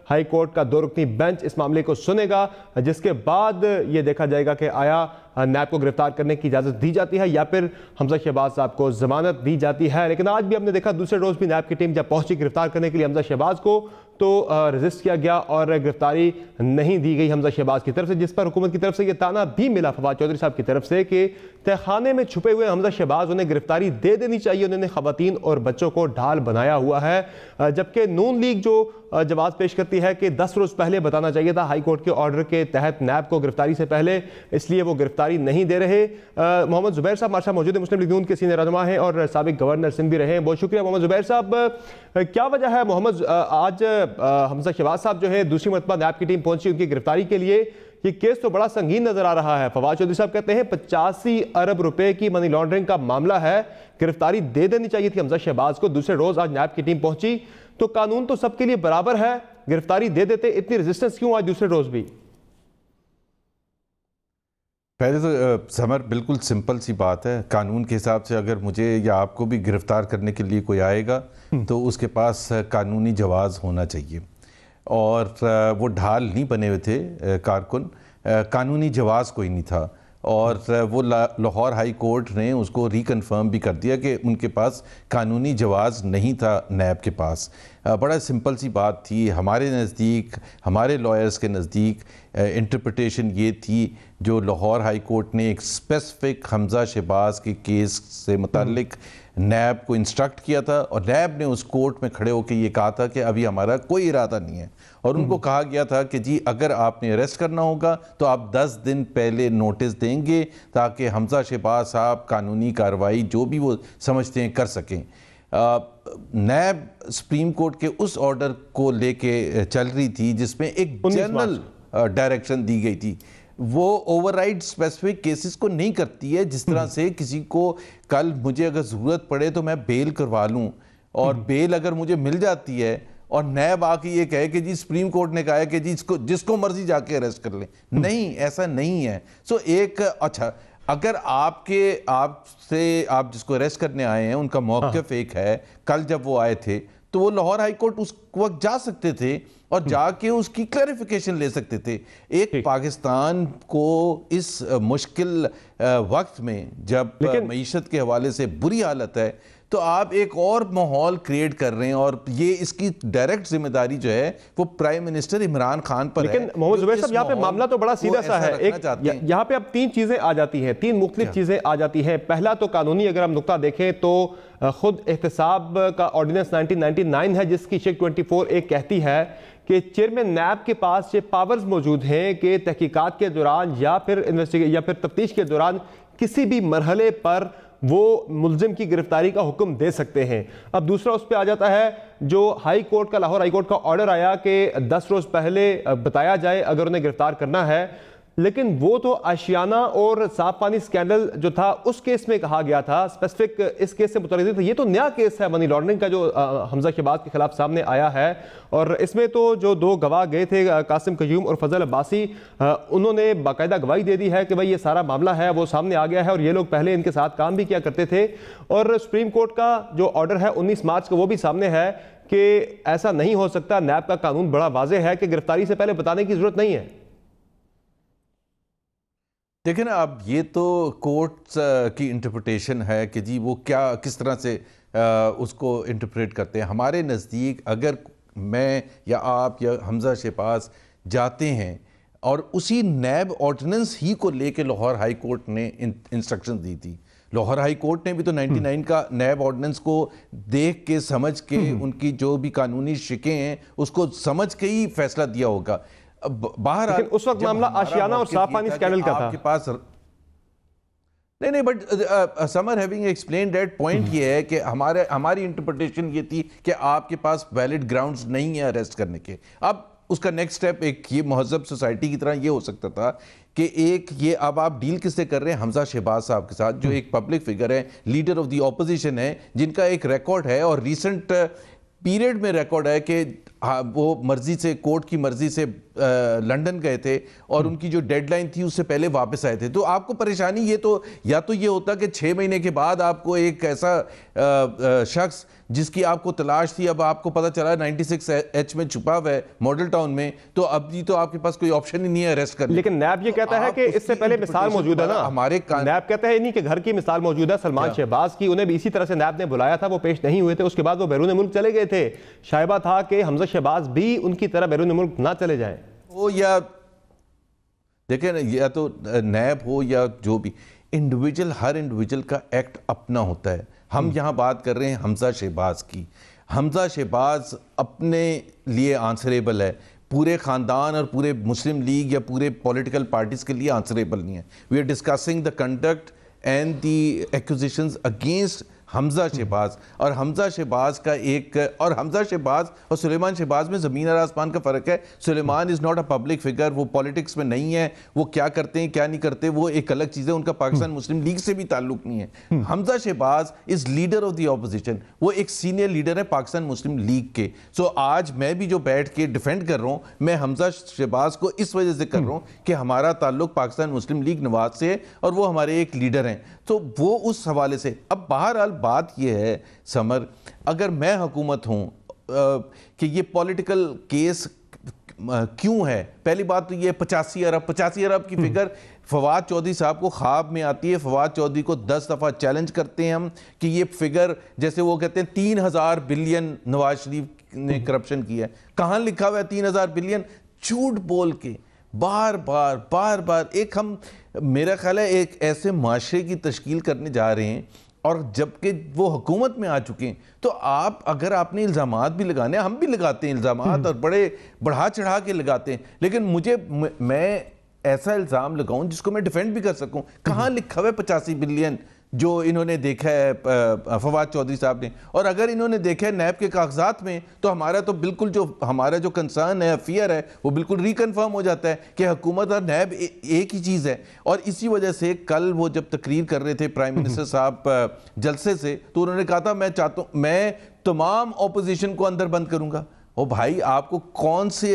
हाई कोर्ट का 2 रुकनी बेंच इस मामले को सुनेगा, जिसके बाद ये देखा जाएगा कि आया नैब को गिरफ्तार करने की इजाज़त दी जाती है या फिर हमजा शहबाज साहब को जमानत दी जाती है। लेकिन आज भी हमने देखा दूसरे रोज़ भी नैब की टीम जब पहुंची गिरफ्तार करने के लिए हमजा शहबाज को, तो रजिस्ट किया गया और गिरफ्तारी नहीं दी गई हमजा शहबाज की तरफ से, जिस पर हुकूमत की तरफ से यह ताना भी मिला फवाद चौधरी साहब की तरफ से कि तहखाने में छुपे हुए हमजा शहबाज, उन्हें गिरफ्तारी दे देनी चाहिए, उन्होंने खवातीन और बच्चों को ढाल बनाया हुआ है। जबकि नून लीग जो जवाब पेश करती है कि 10 रोज़ पहले बताना चाहिए था हाई कोर्ट के ऑर्डर के तहत नैब को गिरफ्तारी से पहले, इसलिए वो गिरफ्तारी नहीं दे रहे। मोहम्मद जुबैर साहब हमारे साथ मौजूद है, मुस्लिम लीग नून के सीनियर रहनुमा हैं और साबिक गवर्नर सिंध भी रहे हैं। बहुत शुक्रिया मोहम्मद जुबैर साहब। क्या वजह है मोहम्मद, आज हमजा शहबाज साहब जो है दूसरी मरतबा नैब की टीम पहुंची उनकी गिरफ्तारी के लिए, ये केस तो बड़ा संगीन नजर आ रहा है। फवाद चौधरी साहब कहते हैं 85 अरब रुपए की मनी लॉन्ड्रिंग का मामला है, गिरफ्तारी दे देनी चाहिए थी हमजा शहबाज को। दूसरे रोज आज नैब की टीम पहुंची, तो कानून तो सबके लिए बराबर है, गिरफ्तारी दे देते, इतनी रेजिस्टेंस क्यों आज दूसरे रोज भी? पहले तो समर बिल्कुल सिंपल सी बात है, कानून के हिसाब से अगर मुझे या आपको भी गिरफ्तार करने के लिए कोई आएगा तो उसके पास कानूनी जवाज़ होना चाहिए, और वो ढाल नहीं बने हुए थे कारकुन, कानूनी जवाज़ कोई नहीं था, और वो लाहौर हाई कोर्ट ने उसको रिकन्फर्म भी कर दिया कि उनके पास कानूनी जवाज़ नहीं था नैब के पास। बड़ा सिंपल सी बात थी। हमारे नज़दीक, हमारे लॉयर्स के नज़दीक इंटरप्रिटेशन ये थी जो लाहौर हाई कोर्ट ने एक स्पेसिफिक हमजा शहबाज के केस से मुतालिक नैब को इंस्ट्रक्ट किया था, और नैब ने उस कोर्ट में खड़े होकर ये कहा था कि अभी हमारा कोई इरादा नहीं है, और उनको कहा गया था कि जी अगर आपने अरेस्ट करना होगा तो आप 10 दिन पहले नोटिस देंगे ताकि हमजा शहबाज साहब कानूनी कार्रवाई जो भी वो समझते हैं कर सकें। नैब सुप्रीम कोर्ट के उस ऑर्डर को लेके चल रही थी जिसमें एक जनरल डायरेक्शन दी गई थी, वो ओवरराइड स्पेसिफिक केसेस को नहीं करती है। जिस तरह से किसी को कल मुझे अगर ज़रूरत पड़े तो मैं बेल करवा लूँ, और बेल अगर मुझे मिल जाती है और नैब आके ये कहे कि जी सुप्रीम कोर्ट ने कहा है कि जी जिसको मर्जी जाके अरेस्ट कर ले, नहीं, ऐसा नहीं है। सो एक अच्छा, अगर आपसे आप जिसको अरेस्ट करने आए हैं उनका मौक़िफ़ एक है, कल जब वो आए थे तो वो लाहौर हाई कोर्ट उस वक्त जा सकते थे और जाके उसकी क्लैरिफिकेशन ले सकते थे। एक पाकिस्तान को इस मुश्किल वक्त में जब मईशत के हवाले से बुरी हालत है, तो आप एक और माहौल क्रिएट कर रहे हैं, और ये इसकी डायरेक्ट जिम्मेदारी जो है वो प्राइम मिनिस्टर इमरान खान पर है। लेकिन मोहम्मद जुबैर साहब, यहाँ पे मामला तो बड़ा सीधा सा है। एक यहाँ पे अब 3 चीजें आ जाती हैं, 3 मुख्तलिफ चीजें आ जाती हैं। पहला तो कानूनी अगर हम नुक्ता देखें तो खुद एहतसाब का ऑर्डिनेंस 1999 है, जिसकी शेख 24 एक कहती है कि चेयरमैन नैब के पास ये पावर्स मौजूद हैं कि तहकीकात के दौरान या फिर तफ्तीश के दौरान किसी भी मरहले पर वो मुल्जिम की गिरफ्तारी का हुक्म दे सकते हैं। अब दूसरा उस पर आ जाता है जो हाई कोर्ट का, लाहौर हाई कोर्ट का ऑर्डर आया कि 10 रोज पहले बताया जाए अगर उन्हें गिरफ्तार करना है, लेकिन वो तो आशियाना और साफ पानी स्कैंडल जो था उस केस में कहा गया था, स्पेसिफिक इस केस से मुतल्लिक़ था। ये तो नया केस है मनी लॉन्ड्रिंग का जो हमजा शहबाज के खिलाफ सामने आया है, और इसमें तो जो 2 गवाह गए थे कासिम कयूम और फजल अब्बासी, उन्होंने बाकायदा गवाही दे दी है कि भाई ये सारा मामला है वो सामने आ गया है, और ये लोग पहले इनके साथ काम भी किया करते थे। और सुप्रीम कोर्ट का जो ऑर्डर है 19 मार्च का, वो भी सामने है कि ऐसा नहीं हो सकता। नैब का कानून बड़ा वाज़ेह है कि गिरफ्तारी से पहले बताने की जरूरत नहीं है। देखिए ना, अब ये तो कोर्ट की इंटरप्रिटेशन है कि जी वो क्या किस तरह से उसको इंटरप्रेट करते हैं। हमारे नज़दीक अगर मैं या आप या हमजा शहबाज जाते हैं और उसी नैब ऑर्डिनेंस ही को लेके लाहौर हाई कोर्ट ने इंस्ट्रक्शन दी थी, लाहौर हाई कोर्ट ने भी तो 99 का नैब ऑर्डिनेंस को देख के समझ के उनकी जो भी कानूनी शिकें हैं उसको समझ के ही फैसला दिया होगा। बाहर उस वक्त मामला आशियाना और साफ पानी स्कैंडल का था आपके पास नहीं, but summer having explained that, point ये है कि हमारी इंटरप्रिटेशन ये थी कि आपके पास वैलिड ग्राउंड्स नहीं है अरेस्ट करने के। अब उसका नेक्स्ट स्टेप एक ये महजब सोसाइटी की तरह ये हो सकता था कि एक ये अब आप डील किससे कर रहे हैं, हमजा शहबाज साहब के साथ, जो एक पब्लिक फिगर है, लीडर ऑफ द ऑपोजिशन है, जिनका एक रिकॉर्ड है और रिसेंट पीरियड में रिकॉर्ड है कि वो मर्जी से, कोर्ट की मर्जी से लंदन गए थे और उनकी जो डेडलाइन थी उससे पहले वापस आए थे। तो आपको परेशानी ये तो या तो ये होता कि 6 महीने के बाद आपको एक ऐसा शख्स जिसकी आपको तलाश थी, अब आपको पता चला 96H में छुपा हुआ है मॉडल टाउन में, तो अब जी तो आपके पास कोई ऑप्शन ही नहीं है अरेस्ट करने। लेकिन नैब ये कहता है कि इससे पहले मिसाल मौजूद है ना, हमारे नैब कहता है इन्हीं के घर की मिसाल मौजूद है, सलमान शहबाज की, उन्हें भी इसी तरह से नैब ने बुलाया था, वो पेश नहीं हुए थे, उसके बाद वो बैरून मुल्क चले गए थे। शायबा था कि हमजा शहबाज भी उनकी तरह बैरून मुल्क ना चले जाएं। वो या देखें ना, या तो नैब हो या जो भी इंडिविजुअल, हर इंडिविजुअल का एक्ट अपना होता है। हम यहाँ बात कर रहे हैं हमजा शहबाज की। हमजा शहबाज अपने लिए आंसरेबल है, पूरे ख़ानदान और पूरे मुस्लिम लीग या पूरे पॉलिटिकल पार्टीज़ के लिए आंसरेबल नहीं है। We are discussing the conduct and the accusations against Hamza Shahbaz. और हमजा शहबाज का एक, और हमजा शहबाज और सुलेमान शहबाज में ज़मीन और आसमान का फ़र्क है। Suleman is not a public figure, वो पॉलिटिक्स में नहीं है, वो क्या करते हैं क्या नहीं करते वो एक अलग चीज़ है, उनका पाकिस्तान मुस्लिम लीग से भी ताल्लुक नहीं है। Hamza Shahbaz is leader of the opposition, वो एक सीनियर लीडर है पाकिस्तान मुस्लिम लीग के। सो आज मैं भी जो बैठ के डिफेंड कर रहा हूँ, मैं हमजा शहबाज को इस वजह से कर रहा हूँ कि हमारा ताल्लुक पाकिस्तान मुस्लिम लीग नवाज से है और वो हमारे एक लीडर हैं, तो वो उस हवाले से। अब बहरहाल बात यह है समर, अगर मैं हुकूमत हूँ कि ये पॉलिटिकल केस क्यों है, पहली बात तो ये 85 अरब की फिगर फवाद चौधरी साहब को ख्वाब में आती है। फवाद चौधरी को 10 दफ़ा चैलेंज करते हैं हम कि ये फिगर, जैसे वो कहते हैं 3000 बिलियन नवाज शरीफ ने करप्शन किया है। कहाँ लिखा हुआ है 3000 बिलियन? झूठ बोल के बार बार एक, हम मेरा ख्याल है एक ऐसे माशरे की तश्कील करने जा रहे हैं, और जबकि वो हुकूमत में आ चुके हैं, तो आप अगर आपने इल्ज़ामात भी लगाने, हम भी लगाते हैं इल्ज़ामात और बड़े बढ़ा चढ़ा के लगाते हैं, लेकिन मैं ऐसा इल्ज़ाम लगाऊं जिसको मैं डिफेंड भी कर सकूं। कहाँ लिखा हुआ है 85 बिलियन जो इन्होंने देखा है फवाद चौधरी साहब ने? और अगर इन्होंने देखा है नैब के कागजात में, तो हमारा तो बिल्कुल हमारा जो कंसर्न है, फियर है, वो बिल्कुल रिकन्फर्म हो जाता है कि हुकूमत और नैब एक ही चीज़ है। और इसी वजह से कल वो जब तकरीर कर रहे थे प्राइम मिनिस्टर साहब जलसे से, तो उन्होंने कहा था मैं तमाम ऑपोजिशन को अंदर बंद करूँगा। ओ भाई, आपको कौन से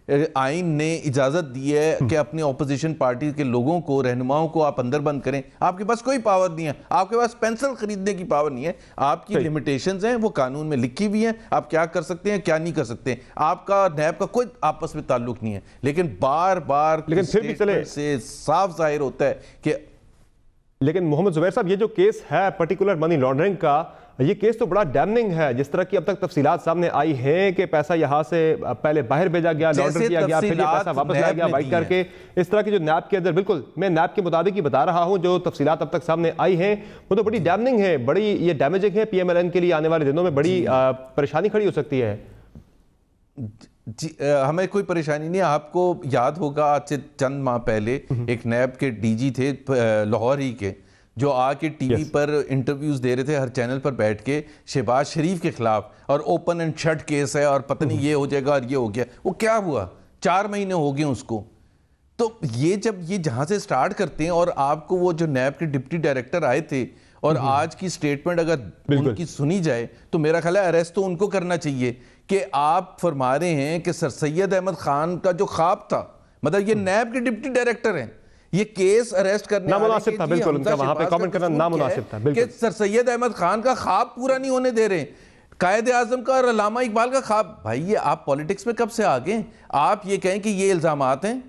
आइन ने इजाज़त दी है कि अपनी ऑपोजिशन पार्टी के लोगों को, रहनुमाओं को आप अंदर बंद करें? आपके पास कोई पावर नहीं है, आपके पास पेंसिल खरीदने की पावर नहीं है। आपकी लिमिटेशंस हैं, वो कानून में लिखी हुई हैं, आप क्या कर सकते हैं क्या नहीं कर सकते। आपका नैब का कोई आपस में ताल्लुक नहीं है, लेकिन बार बार फिर भी चले से साफ जाहिर होता है कि। लेकिन मोहम्मद जुबैर साहब, ये जो केस है पर्टिकुलर मनी लॉन्ड्रिंग का, ये केस तो बड़ा डैमनिंग है। जिस तरह की अब तक तफसीलात सामने आई हैं कि पैसा यहाँ से पहले बाहर भेजा गया, लॉन्ड्री किया गया, फिर ये पैसा वापस लाया गया वाइट करके, इस तरह की जो नैब के अंदर, बिल्कुल मैं नैब के मुताबिक ही बता रहा हूँ, जो तफसीलात अब तक सामने आई हैं वो तो बड़ी डैमनिंग है, बड़ी ये डैमेजिंग है। PMLN के लिए आने वाले दिनों में बड़ी परेशानी खड़ी हो सकती है। जी, हमें कोई परेशानी नहीं है। आपको याद होगा आज से चंद माह पहले एक नैब के DG थे लाहौर ही के, जो आके टीवी पर इंटरव्यूज दे रहे थे हर चैनल पर बैठ के शहबाज शरीफ के खिलाफ, और ओपन एंड शट केस है और पता नहीं ये हो जाएगा और ये हो गया। वो क्या हुआ? 4 महीने हो गए उसको। तो ये जब ये जहां से स्टार्ट करते हैं, और आपको वो जो नैब के डिप्टी डायरेक्टर आए थे और आज की स्टेटमेंट अगर उनकी सुनी जाए, तो मेरा ख्याल है अरेस्ट तो उनको करना चाहिए। कि आप फरमा रहे हैं कि सर सैयद अहमद खान का जो ख्वाब था, मतलब ये नैब के डिप्टी डायरेक्टर हैं, ये केस अरेस्ट करने नामुनासिब था, बिल्कुल उनका वहां पे कमेंट करना नामुनासिब था, बिल्कुल। कि सर सैयद अहमद खान का ख्वाब पूरा नहीं होने दे रहे, कायदे आजम का और अल्लामा इकबाल का ख्वाब। भाई ये आप पॉलिटिक्स में कब से आ गए? आप ये कहें कि ये इल्जामात हैं,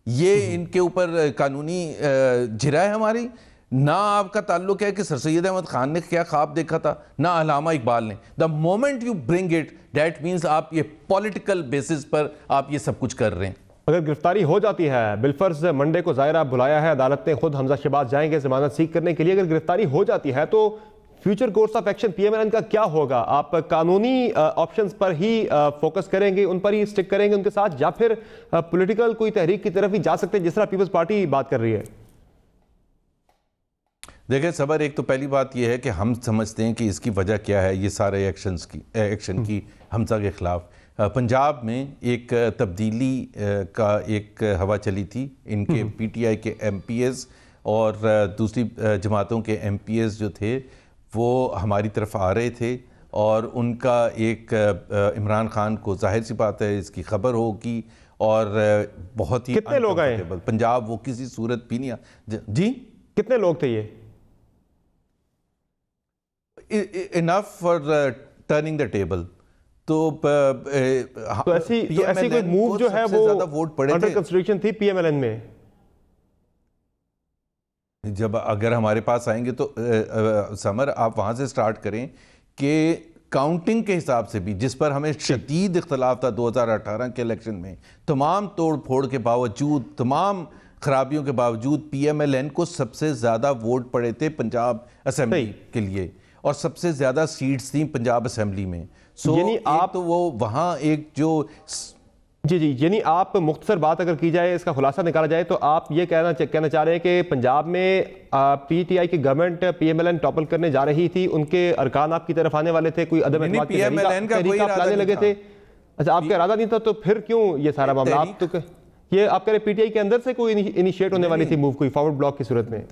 ये इनके ऊपर कानूनी जिरा है हमारी। ना आपका ताल्लुक है कि सर सैयद अहमद खान ने क्या ख्वाब देखा था, ना अल्लामा इकबाल ने। The moment you bring it, that means आप ये पॉलिटिकल बेसिस पर आप ये सब कुछ कर रहे हैं। अगर गिरफ्तारी हो जाती है, बिलफर्ज मंडे को ज़ाहिरा बुलाया है अदालत ने, खुद हमजा शहबाज जाएंगे जमानत सीख करने के लिए। अगर गिरफ्तारी हो जाती है तो future course of action PMLN का क्या होगा? आप कानूनी ऑप्शंस पर ही फोकस करेंगे, उन पर ही स्टिक करेंगे उनके साथ, या फिर पॉलिटिकल कोई तहरीक की तरफ ही जा सकते हैं जिस तरह पीपल्स पार्टी बात कर रही है? देखिए सबर, एक तो पहली बात यह है कि हम समझते हैं कि इसकी वजह क्या है, ये सारे एक्शन की हमजा के खिलाफ। पंजाब में एक तब्दीली का एक हवा चली थी। इनके PTI के MPs और दूसरी जमातों के MPs जो थे वो हमारी तरफ आ रहे थे, और उनका एक इमरान खान को जाहिर सी बात है इसकी खबर होगी, और बहुत ही कितने लोग आए पंजाब, वो किसी सूरत भी नहीं जी कितने लोग थे? ये enough for turning the table. तो ऐसी कोई मूव जो है वो ज्यादा वोट पड़े अंडर थे कंसिडरेशन थी पीएमएलएन में? जब अगर हमारे पास आएंगे तो समर आप वहां से स्टार्ट करें कि काउंटिंग के हिसाब से भी, जिस पर हमें शदीद इख्तलाफ था 2018 के इलेक्शन में, तमाम तोड़ फोड़ के बावजूद, तमाम खराबियों के बावजूद पीएमएलएन को सबसे ज़्यादा वोट पड़े थे पंजाब असेंबली के लिए, और सबसे ज़्यादा सीट्स थी पंजाब असेंबली में। सो यानी आप तो वो वहाँ एक जो जी, यानी आप मुख्तसर बात अगर की जाए, इसका खुलासा निकाला जाए, तो आप ये कहना चाह रहे हैं कि पंजाब में पीटीआई की गवर्नमेंट पीएमएलएन टॉपल करने जा रही थी, उनके अरकान आपकी तरफ आने वाले थे, कोई अदम एतमाद की तहरीक लाने लगे थे। अच्छा, आपका इरादा नहीं था, तो फिर क्यों ये सारा मामला? आप तो ये आप कह रहे पीटीआई के अंदर से कोई इनिशिएट होने वाली थी मूव, कोई फॉरवर्ड ब्लॉक की सूरत में?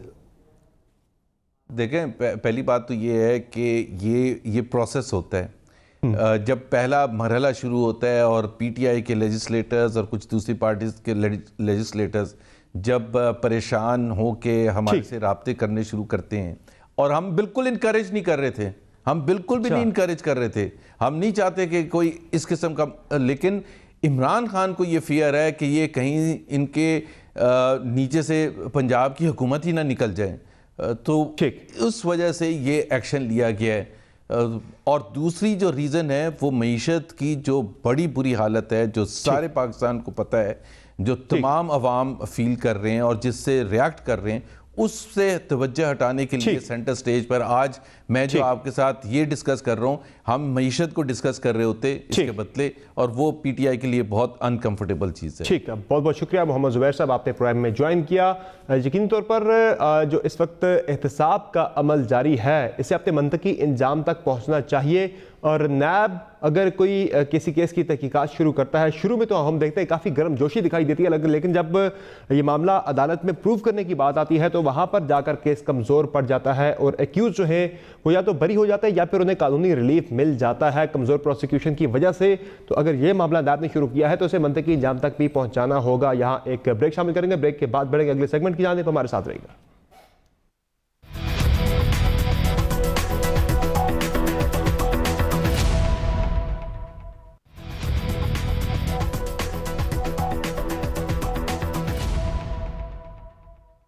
देखें, पहली बात तो ये है कि ये प्रोसेस होता है। जब पहला मरहला शुरू होता है और पीटीआई के लेजिस्लेटर्स और कुछ दूसरी पार्टीज के लेजिस्लेटर्स जब परेशान हो के हमारे से राब्ते करने शुरू करते हैं, और हम बिल्कुल इनकरेज नहीं कर रहे थे, हम बिल्कुल भी नहीं इनकरेज कर रहे थे, हम नहीं चाहते कि कोई इस किस्म का, लेकिन इमरान खान को ये फियर है कि ये कहीं इनके नीचे से पंजाब की हुकूमत ही ना निकल जाए, तो उस वजह से ये एक्शन लिया गया है। और दूसरी जो रीज़न है वो मईशत की जो बड़ी बुरी हालत है, जो सारे पाकिस्तान को पता है, जो तमाम अवाम फील कर रहे हैं और जिससे रिएक्ट कर रहे हैं, उससे तवज्जो हटाने के लिए सेंटर स्टेज पर आज मैं जो आपके साथ ये डिस्कस कर रहा हूँ, हम मईशत को डिस्कस कर रहे होते इसके बदले, और वो पीटीआई के लिए बहुत अनकंफर्टेबल चीज़ है। ठीक है, बहुत बहुत शुक्रिया मोहम्मद जुबैर साहब, आपने प्रोग्राम में ज्वाइन किया। यकीनी तौर पर जो इस वक्त एहतसाब का अमल जारी है, इसे अपने मंतकी इंजाम तक पहुँचना चाहिए, और नैब अगर कोई किसी केस की तहकीकात शुरू करता है, शुरू में तो हम देखते हैं काफ़ी गर्मजोशी दिखाई देती है, लेकिन जब ये मामला अदालत में प्रूव करने की बात आती है तो वहाँ पर जाकर केस कमज़ोर पड़ जाता है, और एक्यूज जो है वो या तो बरी हो जाता है या फिर उन्हें कानूनी रिलीफ मिल जाता है कमज़ोर प्रोसिक्यूशन की वजह से। तो अगर ये मामला अदालत ने शुरू किया है तो उसे मंतकी इंजाम तक भी पहुँचाना होगा। यहाँ एक ब्रेक शामिल करेंगे, ब्रेक के बाद बढ़ेंगे अगले सेगमेंट की जानिब, हमारे साथ रहेगा।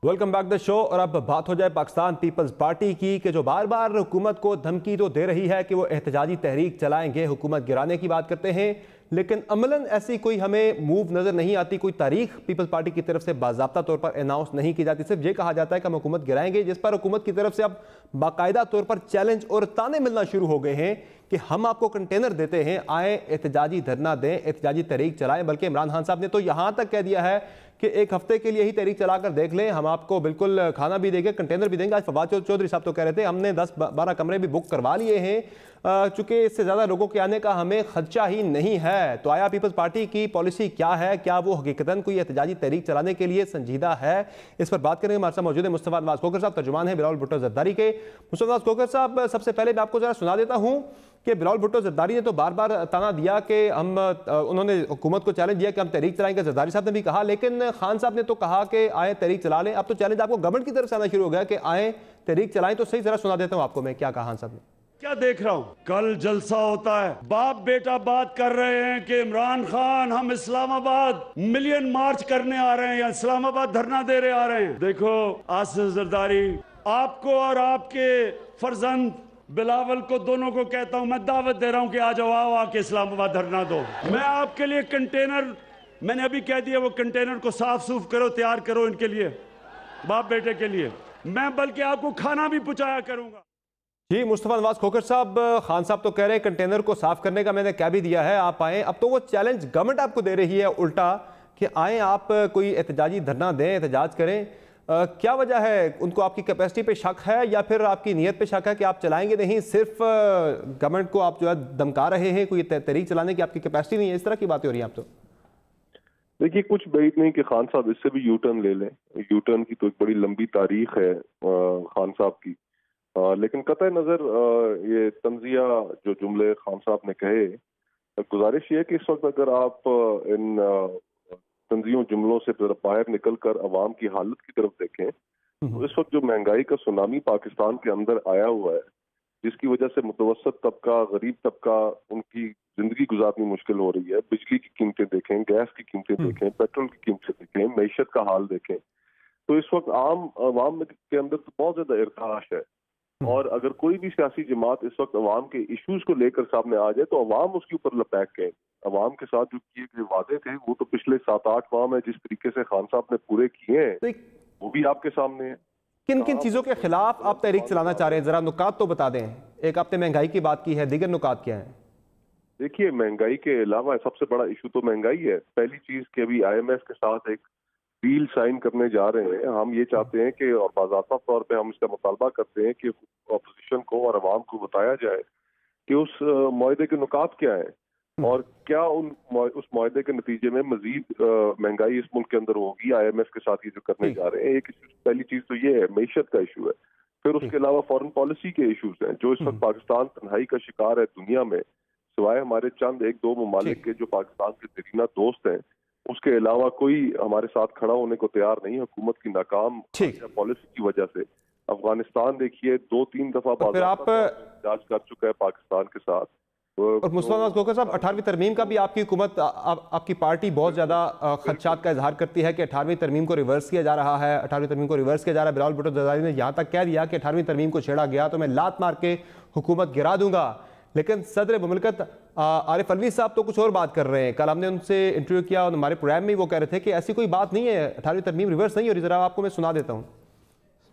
Welcome back the show. और अब बात हो जाए पाकिस्तान पीपल्स पार्टी की, कि जो बार बार हुकूमत को धमकी तो दे रही है कि वो एहतजाजी तहरीक चलाएंगे, हुकूमत गिराने की बात करते हैं, लेकिन अमलन ऐसी कोई हमें मूव नज़र नहीं आती, कोई तारीख पीपल्स पार्टी की तरफ से बाज़ाब्ता तौर पर अनाउंस नहीं की जाती। सिर्फ ये कहा जाता है कि हम हुकूमत गिराएंगे, जिस पर हुकूमत की तरफ से अब बाकायदा तौर पर चैलेंज और ताने मिलना शुरू हो गए हैं कि हम आपको कंटेनर देते हैं, आए एहतजाजी धरना दें, एहतजाजी तहरीक चलाएं। बल्कि इमरान खान साहब ने तो यहाँ तक कह दिया है कि एक हफ्ते के लिए ही तहरीक चलाकर देख लें, हम आपको बिल्कुल खाना भी देंगे, कंटेनर भी देंगे। आज फवाद चौधरी साहब तो कह रहे थे हमने 10-12 कमरे भी बुक करवा लिए हैं, चूंकि इससे ज़्यादा लोगों के आने का हमें खदशा ही नहीं है। तो आया पीपल्स पार्टी की पॉलिसी क्या है, क्या वो हकीकतन कोई एहतजाजी तहरीक चलाने के लिए संजीदा है? इस पर बात करेंगे। हमारे साथ मौजूद है मुस्तफा नवाज खोखर साहब, तर्जुमान है बिलावल भुट्टो जरदारी के। मुस्तफा नवाज खोखर साहब, सबसे पहले मैं आपको जरा सुना देता हूँ कि बिलावल भुट्टो जरदारी ने तो बार बार ताना दिया कि उन्होंने हुकूमत को चैलेंज दिया कि हम तहरीक चलाएंगे, जरदारी साहब ने भी कहा, लेकिन खान साहब ने तो कहा कि आए तहरीक चला लें। अब तो चैलेंज आपको गवर्नमेंट की तरफ से आना शुरू हो गया कि आए तहरीक चलाएं। तो सही जरा सुना देता हूं आपको मैं क्या कहा खान साहब ने। क्या देख रहा हूं, कल जलसा होता है, बाप बेटा बात कर रहे हैं कि इमरान खान हम इस्लामाबाद मिलियन मार्च करने आ रहे हैं या इस्लामाबाद धरना दे रहे आ रहे हैं। देखो आसिफ जरदारी, आपको और आपके फर्जंद बिलावल को, दोनों को कहता हूं, मैं दावत दे रहा हूं कि आ जाओ, आओ आके इस्लामाबाद धरना दो। मैं आपके लिए कंटेनर, मैंने अभी कह दिया, वो कंटेनर को साफ सूफ करो, तैयार करो इनके लिए, बाप बेटे के लिए। मैं बल्कि आपको खाना भी पहुंचाया करूंगा। जी मुस्तफा नवाज खोखर साहब, खान साहब तो कह रहे हैं कंटेनर को साफ करने का मैंने कह भी दिया है, आप आए। अब तो वो चैलेंज गवर्नमेंट आपको दे रही है उल्टा कि आए आप कोई एहतजाजी धरना दें, एहतजाज करें। क्या वजह है? उनको आपकी कैपेसिटी पे शक है या फिर आपकी नीयत पे शक है कि आप चलाएंगे नहीं, सिर्फ गवर्नमेंट को आप जो है धमका रहे हैं, कोई तहरीक चलाने की आपकी कैपेसिटी नहीं है? इस तरह की बातें हो रही हैं आप तो। देखिए, कुछ बैद नहीं कि खान साहब इससे भी यू टर्न ले लें। यू टर्न की तो एक बड़ी लंबी तारीख है खान साहब की, लेकिन कतई नज़र ये तंजिया जो जुमले खान साहब ने कहे, गुजारिश ये है कि इस वक्त अगर आप इन तंजियों जुमलों से बाहर निकल कर अवाम की हालत की तरफ देखें, तो इस वक्त जो महंगाई का सुनामी पाकिस्तान के अंदर आया हुआ है, जिसकी वजह से मुतवसत तबका, गरीब तबका, उनकी जिंदगी गुजारनी मुश्किल हो रही है। बिजली की कीमतें देखें, गैस की कीमतें देखें, पेट्रोल की कीमतें देखें, मईशत का हाल देखें, तो इस वक्त आम अवाम के अंदर तो बहुत ज्यादा इर्ताश है। और अगर कोई भी सियासी जमात इस वक्त अवाम के इश्यूज को लेकर सामने आ जाए तो अवाम उसके ऊपर लपैक गए। अवाम के साथ जो किए गए वादे थे वो तो पिछले 7-8 माह में जिस तरीके से खान साहब ने पूरे किए हैं वो भी आपके सामने है। किन किन चीजों के खिलाफ आप तहरीक चलाना चाह रहे हैं, जरा नुकात तो बता दें। एक आपने महंगाई की बात की है, दीगर नुकात क्या है? देखिए, महंगाई के अलावा सबसे बड़ा इशू तो महंगाई है। पहली चीज कि अभी IMF के साथ एक डील साइन करने जा रहे हैं। हम ये चाहते हैं कि, और बाज़ाब्ता तौर पे हम इसका मुतालबा करते हैं कि अपोजिशन को और अवाम को बताया जाए कि उस मुआहदे के नुकात क्या है और क्या उस मुआहदे के नतीजे में मजीद महंगाई इस मुल्क के अंदर होगी। IMF के साथ ये जो करने जा रहे हैं, एक पहली चीज तो ये है, मईशत का इशू है। फिर उसके अलावा फॉरेन पॉलिसी के इशूज हैं जो इस वक्त पाकिस्तान तन्हाई का शिकार है दुनिया में, सिवाय हमारे चंद 1-2 ममालिक के जो पाकिस्तान के दरीना दोस्त हैं, उसके अलावा कोई हमारे साथ खड़ा होने को तैयार नहीं। हुकूमत की नाकाम पॉलिसी की वजह से अफगानिस्तान देखिए 2-3 दफा जांच कर चुका है पाकिस्तान के साथ। और मुस्तफा नवाज खोखर साहब, 18वीं तरमीम का भी आपकी हुकूमत, आपकी पार्टी बहुत ज्यादा खदशात का इजहार करती है कि 18वीं तरमीम को रिवर्स किया जा रहा है, 18वीं तरमीम को रिवर्स किया जा रहा है। बिलावल भुट्टो जरदारी ने यहाँ तक कह दिया कि 18वीं तरमीम को छेड़ा गया तो मैं लात मार के हुकूमत गिरा दूंगा। लेकिन सदर मुमलिकत आरिफ अलवी साहब तो कुछ और बात कर रहे हैं। कल हमने उनसे इंटरव्यू किया और हमारे प्रोग्राम में वो कह रहे थे कि ऐसी कोई बात नहीं है, 18वीं तरमीम रिवर्स नहीं हो रही। जरा आपको मैं सुना देता हूँ।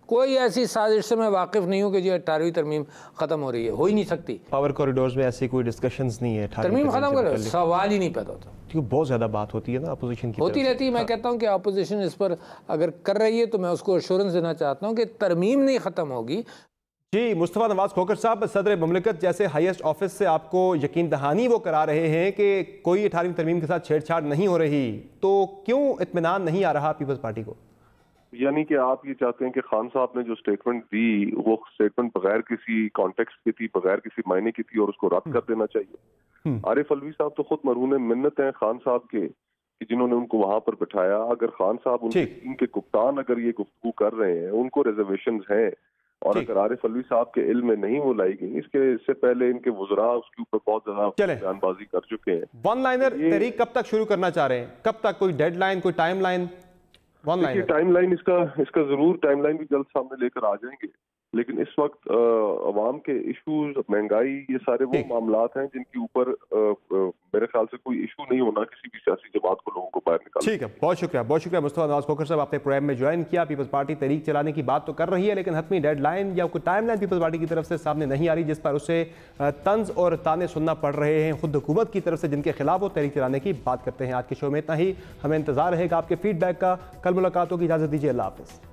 कोई ऐसी साजिश से मैं वाकिफ नहीं हूँ कि जो 18वीं तरमीम खत्म हो रही है, हो ही नहीं सकती। पावर कॉरिडोर्स में ऐसी कोई डिस्कशंस नहीं है। तरमीम खत्म कर सवाल ही नहीं पैदा होता, क्योंकि बहुत ज्यादा बात होती है ना अपोजिशन की, होती रहती है। मैं कहता हूँ कि अपोजिशन इस पर अगर कर रही है तो मैं उसको एश्योरेंस देना चाहता हूँ कि तरमीम नहीं खत्म होगी। जी, मुस्तफा नवाज खोखर साहब, सदर मुमलिकत जैसे हाईएस्ट ऑफिस से आपको यकीन दहानी वो करा रहे हैं कि कोई 18वीं तरमीम के साथ छेड़छाड़ नहीं हो रही, तो क्यों इत्मीनान नहीं आ रहा पीपल्स पार्टी को? यानी कि आप ये चाहते हैं कि खान साहब ने जो स्टेटमेंट दी वो स्टेटमेंट बगैर किसी कॉन्टेक्स्ट की थी, बगैर किसी मायने की थी और उसको रद्द कर देना चाहिए। आरिफ अलवी साहब तो खुद मरहून मिन्नत हैं खान साहब के कि जिन्होंने उनको वहां पर बिठाया। अगर खान साहब उनके टीम के कप्तान अगर ये गुफ्तगू कर रहे हैं, उनको रिजर्वेशंस हैं और अगर आरिफ अलवी साहब के इल्म में नहीं वो लाई गई, इससे पहले इनके वुज़रा उसके ऊपर बहुत ज्यादा बयानबाजी कर चुके हैं। वन लाइनर तहरीक कब तक शुरू करना चाह रहे हैं? कब तक? कोई डेडलाइन, कोई टाइमलाइन? टाइमलाइन इसका जरूर टाइमलाइन भी जल्द सामने लेकर आ जाएंगे, लेकिन इस वक्त अवाम के इश्यूज, महंगाई, ये सारे वो मामलात हैं जिनके ऊपर मेरे ख्याल से कोई इशू नहीं होना किसी भी सियासी जमात को लोगों को बाहर निकालना। ठीक है, बहुत शुक्रिया मुस्तफा नवाज खोखर साहब, आपने प्रोग्राम में ज्वाइन किया। पीपल्स पार्टी तहरीक चलाने की बात तो कर रही है, लेकिन हतमी डेडलाइन या कोई टाइमलाइन पीपल्स पार्टी की तरफ से सामने नहीं आ रही, जिस पर उसे तंज और ताने सुनना पड़ रहे हैं खुद हुकूमत की तरफ से, जिनके खिलाफ वो तहरीक चलाने की बात करते हैं। आज के शो में इतना ही, हमें इंतजार रहेगा आपके फीडबैक का। कल मुलाकात होगी, इजाजत दीजिए, अल्लाह हाफिज़।